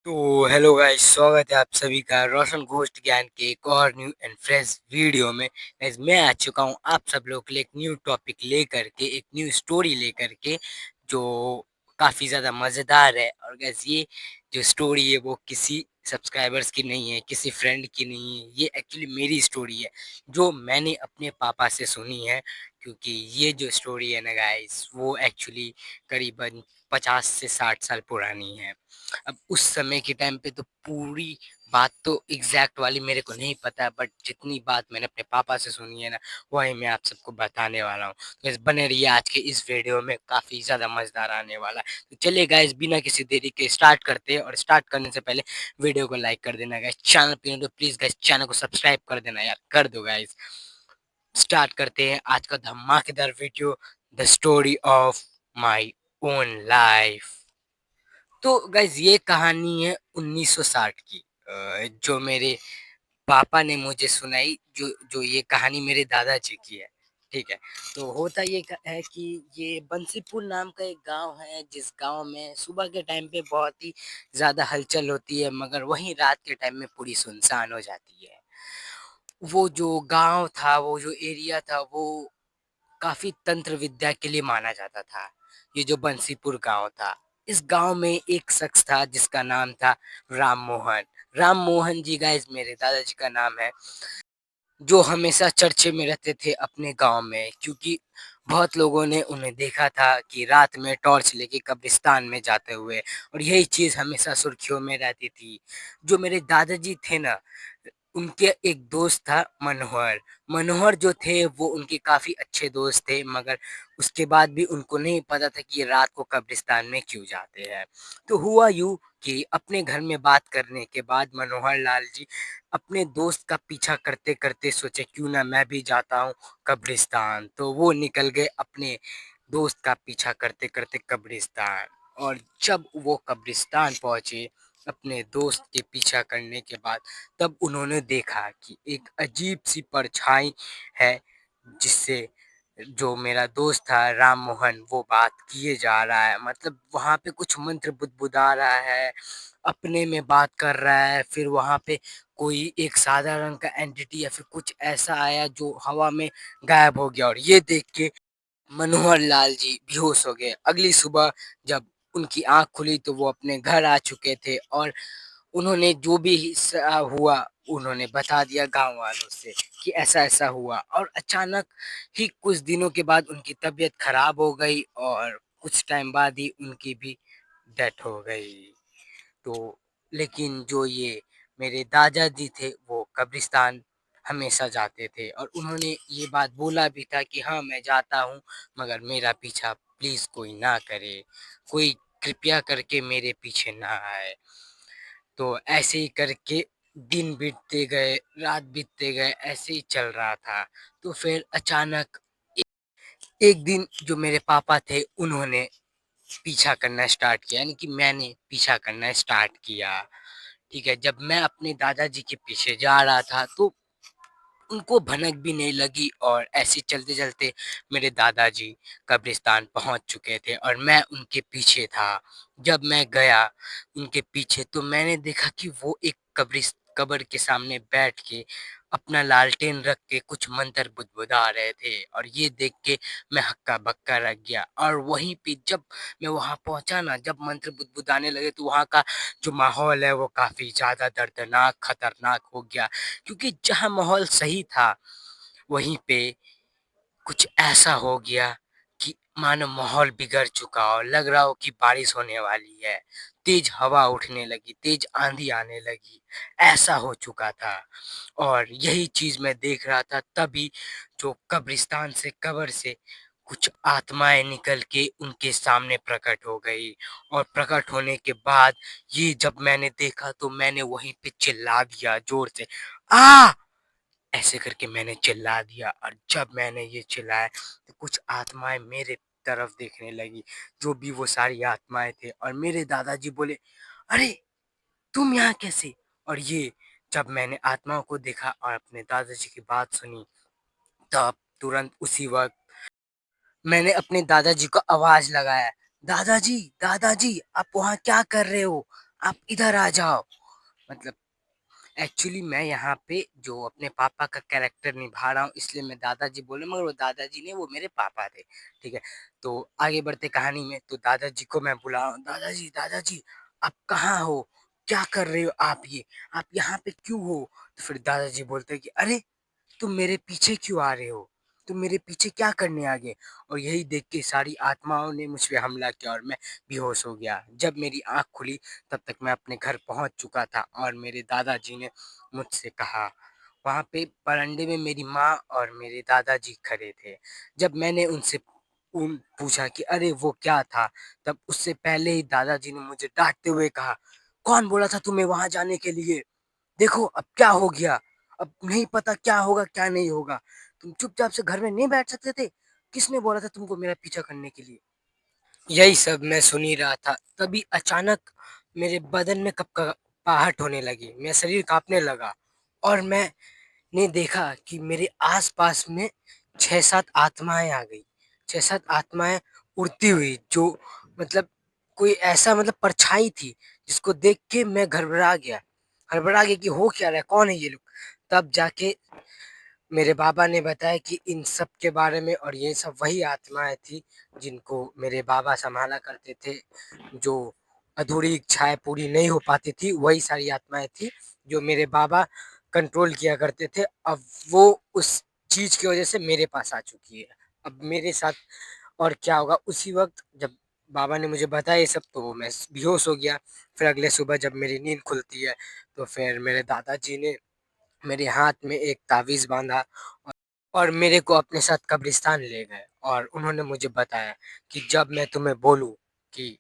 तो hello guys, स्वागत है आप सभी का रोशन घोस्ट ज्ञान के एक और न्यू एंड फ्रेश वीडियो में। गाइस, मैं आ चुका हूँ आप सब लोग के लिए एक न्यू टॉपिक लेकर के, एक न्यू स्टोरी लेकर के, जो काफ़ी ज़्यादा मज़ेदार है। और गाइस, ये जो स्टोरी है वो किसी सब्सक्राइबर्स की नहीं है, किसी फ्रेंड की नहीं है, ये एक्चुअली मेरी स्टोरी है जो मैंने अपने पापा से सुनी है। क्योंकि ये जो स्टोरी है ना गाइस, वो एक्चुअली करीबन 50 से 60 साल पुरानी है। अब उस समय के टाइम पे तो पूरी बात तो एग्जैक्ट वाली मेरे को नहीं पता है, बट जितनी बात मैंने अपने पापा से सुनी है ना, वही मैं आप सबको बताने वाला हूँ। तो इस बने रहिए, आज के इस वीडियो में काफ़ी ज़्यादा मज़ेदार आने वाला है। तो चलिए गाइस, बिना किसी देरी के स्टार्ट करते हैं। और स्टार्ट करने से पहले वीडियो को लाइक कर देना गाइस, चैनल पे तो प्लीज़ गाइस चैनल को सब्सक्राइब कर देना यार, कर दो गाइस। स्टार्ट करते हैं आज का धमाकेदार video, the story of my own life. तो गाइज, ये कहानी है 1960 की, जो मेरे पापा ने मुझे सुनाई। जो जो ये कहानी मेरे दादाजी की है। ठीक है। तो होता ये है कि ये बंसीपुर नाम का एक गांव है, जिस गांव में सुबह के टाइम पे बहुत ही ज़्यादा हलचल होती है, मगर वहीं रात के टाइम में पूरी सुनसान हो जाती है। वो जो गांव था, वो जो एरिया था, वो काफ़ी तंत्र विद्या के लिए माना जाता था। ये जो बंसीपुर गांव था, इस गांव में एक शख्स था जिसका नाम था राम मोहन। राम मोहन जी गाइस मेरे दादाजी का नाम है, जो हमेशा चर्चे में रहते थे अपने गांव में, क्योंकि बहुत लोगों ने उन्हें देखा था कि रात में टॉर्च लेके कब्रिस्तान में जाते हुए, और यही चीज़ हमेशा सुर्खियों में रहती थी। जो मेरे दादाजी थे ना, उनके एक दोस्त था मनोहर। मनोहर जो थे वो उनके काफ़ी अच्छे दोस्त थे, मगर उसके बाद भी उनको नहीं पता था कि ये रात को कब्रिस्तान में क्यों जाते हैं। तो हुआ यूँ कि अपने घर में बात करने के बाद मनोहर लाल जी अपने दोस्त का पीछा करते करते सोचे क्यों ना मैं भी जाता हूँ कब्रिस्तान। तो वो निकल गए अपने दोस्त का पीछा करते करते कब्रिस्तान। और जब वो कब्रिस्तान पहुंचे अपने दोस्त के पीछा करने के बाद, तब उन्होंने देखा कि एक अजीब सी परछाई है, जिससे जो मेरा दोस्त था राम मोहन वो बात किए जा रहा है। मतलब वहाँ पे कुछ मंत्र बुदबुदा रहा है, अपने में बात कर रहा है। फिर वहाँ पे कोई एक सादा रंग का एंटिटी या फिर कुछ ऐसा आया जो हवा में गायब हो गया। और ये देख के मनोहर लाल जी बेहोश हो गए। अगली सुबह जब उनकी आंख खुली तो वो अपने घर आ चुके थे, और उन्होंने जो भी हुआ उन्होंने बता दिया गांव वालों से कि ऐसा ऐसा हुआ। और अचानक ही कुछ दिनों के बाद उनकी तबीयत खराब हो गई, और कुछ टाइम बाद ही उनकी भी डेथ हो गई। तो लेकिन जो ये मेरे दादाजी थे वो कब्रिस्तान हमेशा जाते थे, और उन्होंने ये बात बोला भी था कि हाँ मैं जाता हूँ, मगर मेरा पीछा प्लीज़ कोई ना करे, कोई कृपया करके मेरे पीछे ना आए। तो ऐसे ही करके दिन बीतते गए, रात बीतते गए, ऐसे ही चल रहा था। तो फिर अचानक एक दिन जो मेरे पापा थे उन्होंने पीछा करना स्टार्ट किया, यानी कि मैंने पीछा करना स्टार्ट किया। ठीक है, जब मैं अपने दादाजी के पीछे जा रहा था तो उनको भनक भी नहीं लगी, और ऐसे चलते चलते मेरे दादाजी कब्रिस्तान पहुंच चुके थे और मैं उनके पीछे था। जब मैं गया उनके पीछे तो मैंने देखा कि वो एक कब्र के सामने बैठ के अपना लालटेन रख के कुछ मंत्र बुदबुदा रहे थे, और ये देख के मैं हक्का बक्का रह गया। और वहीं पे जब मैं वहां पहुंचा ना, जब मंत्र बुदबुदाने लगे तो वहां का जो माहौल है वो काफी ज्यादा दर्दनाक खतरनाक हो गया। क्योंकि जहाँ माहौल सही था वहीं पे कुछ ऐसा हो गया कि मानो माहौल बिगड़ चुका हो, लग रहा हो कि बारिश होने वाली है। तेज हवा उठने लगी, तेज आंधी आने लगी, ऐसा हो चुका था। और यही चीज मैं देख रहा था, तभी जो कब्रिस्तान से कब्र से कुछ आत्माएं निकल के उनके सामने प्रकट हो गई। और प्रकट होने के बाद ये जब मैंने देखा तो मैंने वहीं पे चिल्ला दिया जोर से, आ ऐसे करके मैंने चिल्ला दिया। और जब मैंने ये चिल्लाया तो कुछ आत्माएं मेरे तरफ देखने लगी, जो भी वो सारी आत्माएं थे। और मेरे दादाजी बोले, अरे तुम यहाँ कैसे? और ये जब मैंने आत्माओं को देखा और अपने दादाजी की बात सुनी, तब तुरंत उसी वक्त मैंने अपने दादाजी को आवाज लगाया, दादाजी दादाजी आप वहाँ क्या कर रहे हो? आप इधर आ जाओ। मतलब एक्चुअली मैं यहाँ पे जो अपने पापा का कैरेक्टर निभा रहा हूँ, इसलिए मैं दादाजी बोल रहा हूँ, मगर वो दादाजी नहीं, वो मेरे पापा थे। ठीक है, तो आगे बढ़ते कहानी में, तो दादाजी को मैं बुला रहा हूँ, दादाजी दादाजी आप कहाँ हो, क्या कर रहे हो आप, ये आप यहाँ पे क्यों हो। तो फिर दादाजी बोलते हैं कि अरे तुम मेरे पीछे क्यों आ रहे हो, तुम मेरे पीछे क्या करने आ गए। और यही देख के सारी आत्माओं ने मुझ पे हमला किया और मैं बेहोश हो गया। जब मेरी आंख खुली तब तक मैं अपने घर पहुंच चुका था और मेरे दादाजी ने मुझसे कहा, वहां पे बरामदे में मेरी माँ और मेरे दादाजी खड़े थे। जब मैंने उनसे उन पूछा कि अरे वो क्या था, तब उससे पहले ही दादाजी ने मुझे डांटते हुए कहा, कौन बोला था तुम्हें वहां जाने के लिए, देखो अब क्या हो गया, अब नहीं पता क्या होगा क्या नहीं होगा, तुम चुपचाप से घर में नहीं बैठ सकते थे, किसने बोला था तुमको मेरा पीछा करने के लिए। यही सब मैं सुन ही रहा था, तभी अचानक मेरे बदन में कपकपाहट होने लगी, मेरा शरीर कांपने लगा और मैंने देखा कि मेरे आसपास में 6-7 आत्माएं आ गई। 6-7 आत्माएं उड़ती हुई, जो मतलब कोई ऐसा मतलब परछाई थी जिसको देख के मैं घबरा गया कि हो क्या रहा है, कौन है ये लोग। तब जाके मेरे बाबा ने बताया कि इन सब के बारे में, और ये सब वही आत्माएं थी जिनको मेरे बाबा संभाला करते थे, जो अधूरी इच्छाएं पूरी नहीं हो पाती थी, वही सारी आत्माएं थी जो मेरे बाबा कंट्रोल किया करते थे। अब वो उस चीज की वजह से मेरे पास आ चुकी है। अब मेरे साथ और क्या होगा, उसी वक्त जब बाबा ने मुझे बताया ये सब, तो मैं बेहोश हो गया। फिर अगले सुबह जब मेरी नींद खुलती है, तो फिर मेरे दादाजी ने मेरे हाथ में एक ताबीज़ बाँधा और मेरे को अपने साथ कब्रिस्तान ले गए और उन्होंने मुझे बताया कि जब मैं तुम्हें बोलूँ कि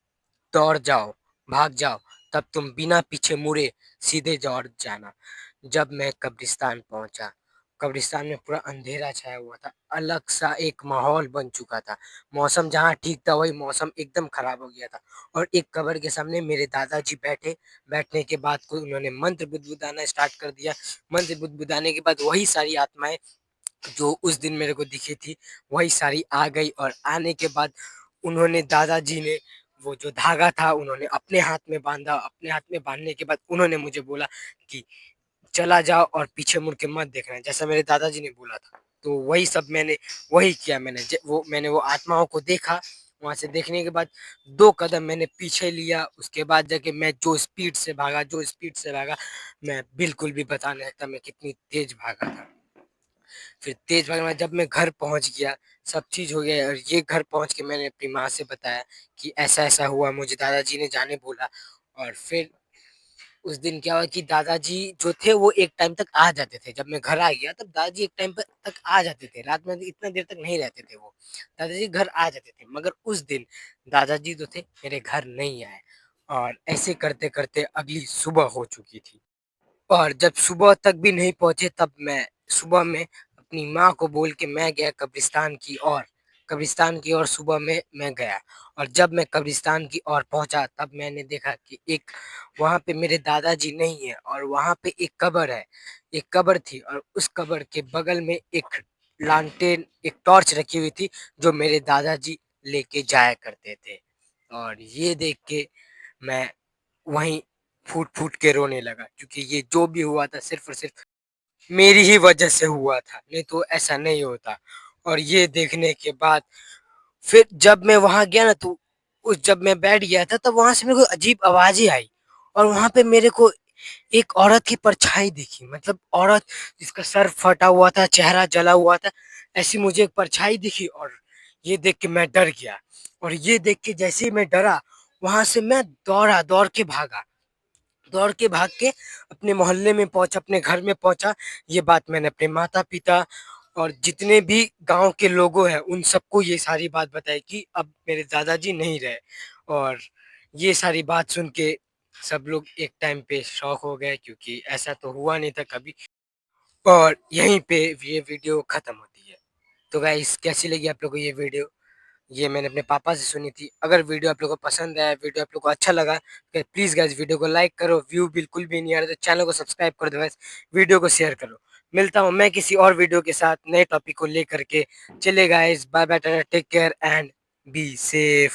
दौड़ जाओ, भाग जाओ, तब तुम बिना पीछे मुड़े सीधे दौड़ जाना। जब मैं कब्रिस्तान पहुँचा, कब्रिस्तान में पूरा अंधेरा छाया हुआ था, अलग-सा एक माहौल बन चुका था। मौसम जहाँ ठीक था, वही मौसम एकदम खराब हो गया था और एक कब्र के सामने मेरे दादाजी बैठे। बैठने के बाद कोई उन्होंने मंत्र बुदबुदाना स्टार्ट कर दिया। मंत्र बुदबुदाने के बाद वही सारी आत्माएँ जो उस दिन मेरे को दिखी थी, वही सारी आ गई और आने के बाद उन्होंने दादाजी ने वो जो धागा था उन्होंने अपने हाथ में बाँधा। अपने हाथ में बाँधने के बाद उन्होंने मुझे बोला कि चला जाओ और पीछे मुड़ के मत देखना, जैसा मेरे दादाजी ने बोला था। तो वही सब मैंने वही किया, मैंने वो आत्माओं को देखा। वहाँ से देखने के बाद 2 कदम मैंने पीछे लिया, उसके बाद जाके मैं जो स्पीड से भागा, मैं बिल्कुल भी बता नहीं सकता मैं कितनी तेज़ भागा था। फिर तेज भागने के बाद जब मैं घर पहुँच गया, सब चीज़ हो गया और ये घर पहुँच के मैंने अपनी माँ से बताया कि ऐसा-ऐसा हुआ, मुझे दादाजी ने जाने बोला। और फिर उस दिन क्या हुआ कि दादाजी जो थे वो एक टाइम तक आ जाते थे। जब मैं घर आ गया तब दादाजी एक टाइम प तक आ जाते थे। रात में इतना देर तक नहीं रहते थे वो। दादाजी घर आ जाते थे, मगर उस दिन दादाजी जो थे मेरे घर नहीं आए और ऐसे करते-करते अगली सुबह हो चुकी थी। और जब सुबह तक भी नहीं पहुँचे, तब मैं सुबह में अपनी माँ को बोल के मैं गया कब्रिस्तान की ओर सुबह में मैं गया। और जब मैं कब्रिस्तान की ओर पहुँचा तब मैंने देखा कि एक वहाँ पे मेरे दादाजी नहीं है और वहाँ पे एक कब्र है। एक कब्र थी और उस कब्र के बगल में एक टॉर्च रखी हुई थी जो मेरे दादाजी लेके जाया करते थे। और ये देख के मैं वहीं फूट-फूट के रोने लगा, क्योंकि ये जो भी हुआ था सिर्फ़ और सिर्फ़ मेरी ही वजह से हुआ था, नहीं तो ऐसा नहीं होता। और ये देखने के बाद फिर जब मैं वहाँ गया ना, तो उस जब मैं बैठ गया था तब वहाँ से मेरे को अजीब आवाज़ें आई और वहाँ पे मेरे को एक औरत की परछाई दिखी। मतलब औरत जिसका सर फटा हुआ था, चेहरा जला हुआ था, ऐसी मुझे एक परछाई दिखी और ये देख के मैं डर गया। और ये देख के जैसे ही मैं डरा, वहाँ से मैं दौड़ के भागा। दौड़ के भाग के अपने मोहल्ले में पहुँचा, अपने घर में पहुँचा। ये बात मैंने अपने माता-पिता और जितने भी गाँव के लोगों हैं, उन सबको ये सारी बात बताई कि अब मेरे दादाजी नहीं रहे। और ये सारी बात सुन के सब लोग एक टाइम पे शॉक हो गए, क्योंकि ऐसा तो हुआ नहीं था कभी। और यहीं पे ये वीडियो खत्म होती है। तो गाइस, कैसी लगी आप लोगों को ये वीडियो? ये मैंने अपने पापा से सुनी थी। अगर वीडियो आप लोगों को पसंद आया, वीडियो आप लोगों को अच्छा लगा, तो प्लीज़ गाइस वीडियो को लाइक करो, व्यू बिल्कुल भी नहीं आ रहा तो चैनल को सब्सक्राइब कर दो गाइस, वीडियो को शेयर करो। मिलता हूँ मैं किसी और वीडियो के साथ नए टॉपिक को लेकर के। चलिए guys, bye bye, tata, take care and be safe.